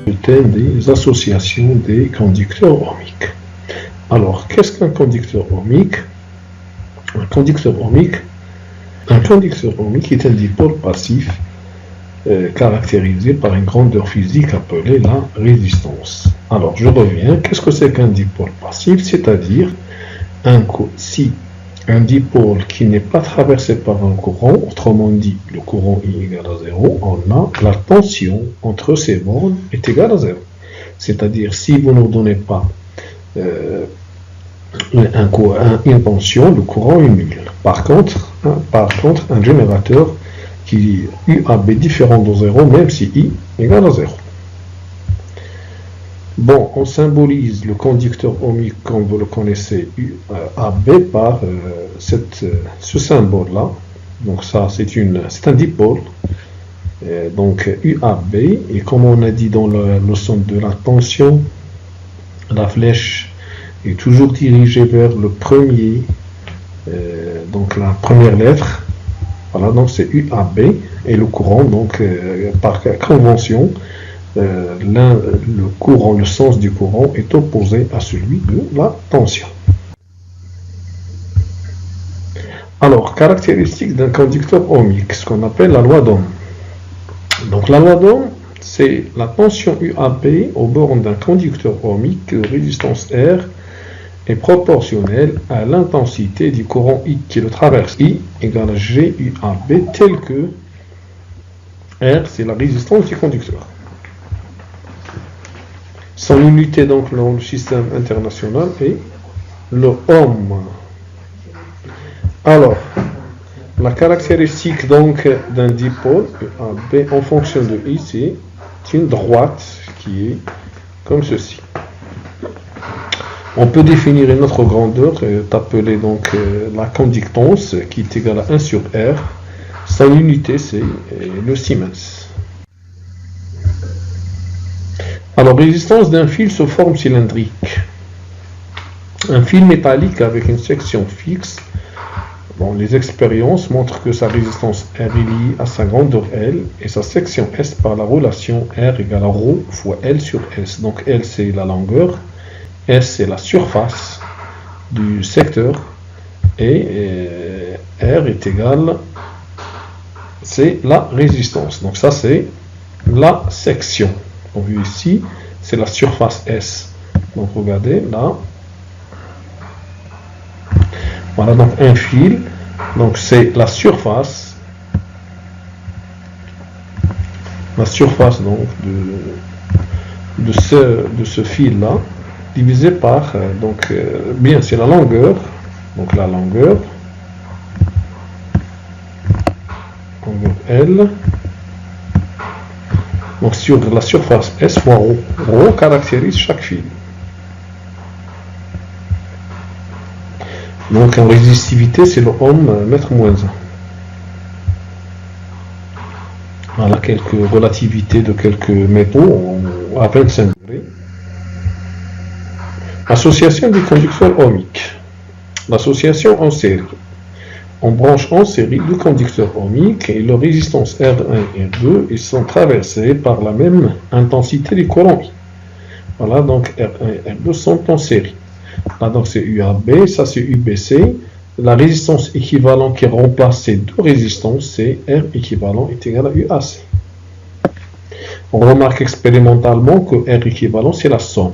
le thème des associations des conducteurs ohmiques. Alors, qu'est-ce qu'un conducteur ohmique? Un conducteur ohmique est un dipôle passif caractérisé par une grandeur physique appelée la résistance. Alors, je reviens. Qu'est-ce que c'est qu'un dipôle passif? C'est-à-dire si un dipôle qui n'est pas traversé par un courant, autrement dit, le courant I égale à 0, on a la tension entre ces bornes est égale à 0. C'est-à-dire, si vous ne donnez pas une tension, le courant est nul. Par contre, un générateur qui UAB différent de 0, même si I égale à 0. Bon, on symbolise le conducteur ohmique, comme vous le connaissez, UAB, par ce symbole-là. Donc ça, c'est un dipôle. Donc UAB, et comme on a dit dans la leçon de la tension, la flèche est toujours dirigée vers le premier, donc la première lettre. Voilà, donc c'est UAB, et le courant, donc par convention, le sens du courant est opposé à celui de la tension. Alors, caractéristique d'un conducteur ohmique, ce qu'on appelle la loi d'Ohm. Donc la loi d'Ohm, c'est la tension UAB aux bornes d'un conducteur ohmique de résistance R est proportionnelle à l'intensité du courant I qui le traverse. I égale à G UAB, tel que R, c'est la résistance du conducteur. Son unité donc dans le système international est le ohm. Alors, la caractéristique donc d'un dipôle UAB en fonction de I, c'est une droite qui est comme ceci. On peut définir une autre grandeur, appelée donc la conductance, qui est égale à 1 sur R. Son unité, c'est le Siemens. Alors, résistance d'un fil sous forme cylindrique. Un fil métallique avec une section fixe. Bon, les expériences montrent que sa résistance R est liée à sa grandeur L et sa section S par la relation R égale à ρ fois L sur S. Donc L, c'est la longueur, S, c'est la surface du secteur, et R est égal, c'est la résistance. Donc ça, c'est la section. Donc ici, c'est la surface S. Donc regardez là. Voilà donc un fil. Donc c'est la surface donc de ce fil là divisé par bien c'est la longueur. Donc la longueur L. Donc sur la surface S fois ρ. ρ caractérise chaque fil. Donc en résistivité, c'est le ohm mètre moins 1. Voilà quelques relativités de quelques métaux à 25 degrés. Association des conducteurs ohmiques. L'association en série. On branche en série deux conducteurs ohmiques et leur résistance R1 et R2 ils sont traversés par la même intensité du courant I. Voilà, donc R1 et R2 sont en série. Là, donc c'est UAB, ça c'est UBC. La résistance équivalente qui remplace ces deux résistances, c'est R équivalent est égal à UAC. On remarque expérimentalement que R équivalent, c'est la somme.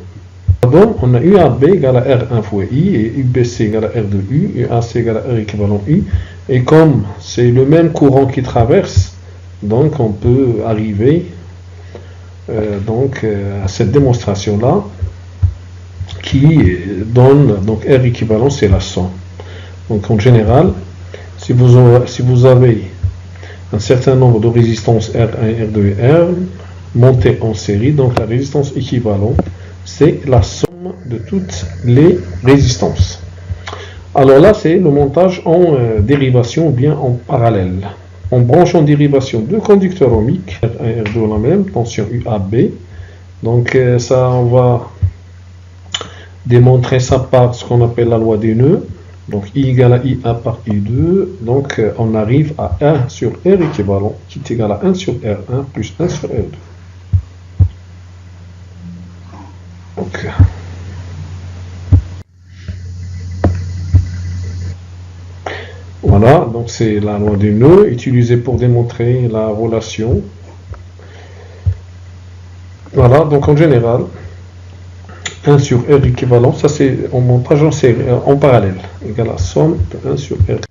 Donc, on a UAB égale à R1 fois I et UBC égale à R de U, UAC égale à R équivalent U. Et comme c'est le même courant qui traverse, donc on peut arriver à cette démonstration-là qui donne, donc R équivalent, c'est la somme. Donc en général, si vous avez un certain nombre de résistances R1, R2 et R montées en série, donc la résistance équivalente, c'est la somme de toutes les résistances. Alors là, c'est le montage en dérivation ou bien en parallèle. On branche en dérivation deux conducteurs ohmiques, R1 et R2 la même, tension UAB. Donc ça, on va démontrer ça par ce qu'on appelle la loi des nœuds. Donc I égale à IA par I2. Donc on arrive à 1 sur R équivalent qui est égal à 1 sur R1 plus 1 sur R2. Donc c'est la loi du nœud utilisée pour démontrer la relation. Voilà, donc en général, 1 sur R équivalent, ça c'est en montage en série, en parallèle, égale à somme de 1 sur R.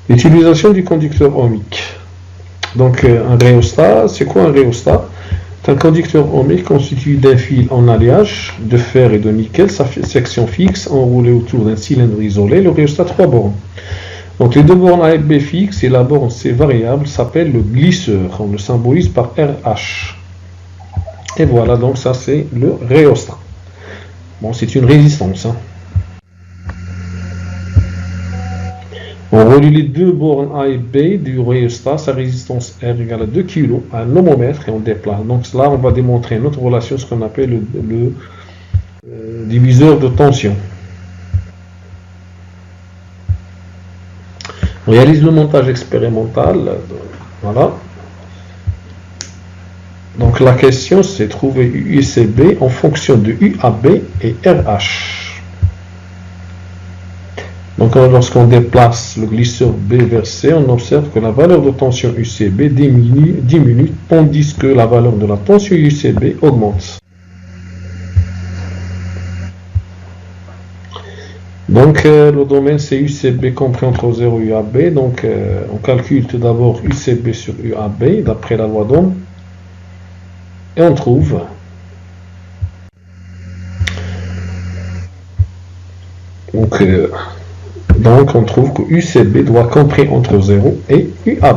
L'utilisation du conducteur ohmique. Donc un rhéostat, c'est quoi un rhéostat? Un conducteur ohmique constitué d'un fil en alliage de fer et de nickel, sa section fixe enroulée autour d'un cylindre isolé, le rhéostat 3 bornes. Donc les deux bornes A et B fixes et la borne C variable s'appelle le glisseur. On le symbolise par RH. Et voilà, donc ça c'est le rhéostat. Bon, c'est une résistance. Hein. On relie les deux bornes A et B du rhéostat, sa résistance R égale à 2 kg à un ohmomètre et on déplace. Donc là, on va démontrer une autre relation, ce qu'on appelle le diviseur de tension. On réalise le montage expérimental. Voilà. Donc la question, c'est trouver UCB en fonction de UAB et RH. Donc lorsqu'on déplace le glisseur B vers C, on observe que la valeur de tension UCB diminue tandis que la valeur de la tension UCB augmente. Donc le domaine c'est UCB compris entre 0 et UAB. Donc on calcule tout d'abord UCB sur UAB d'après la loi d'Ohm. Et on trouve donc on trouve que UCB doit compris entre 0 et UAB.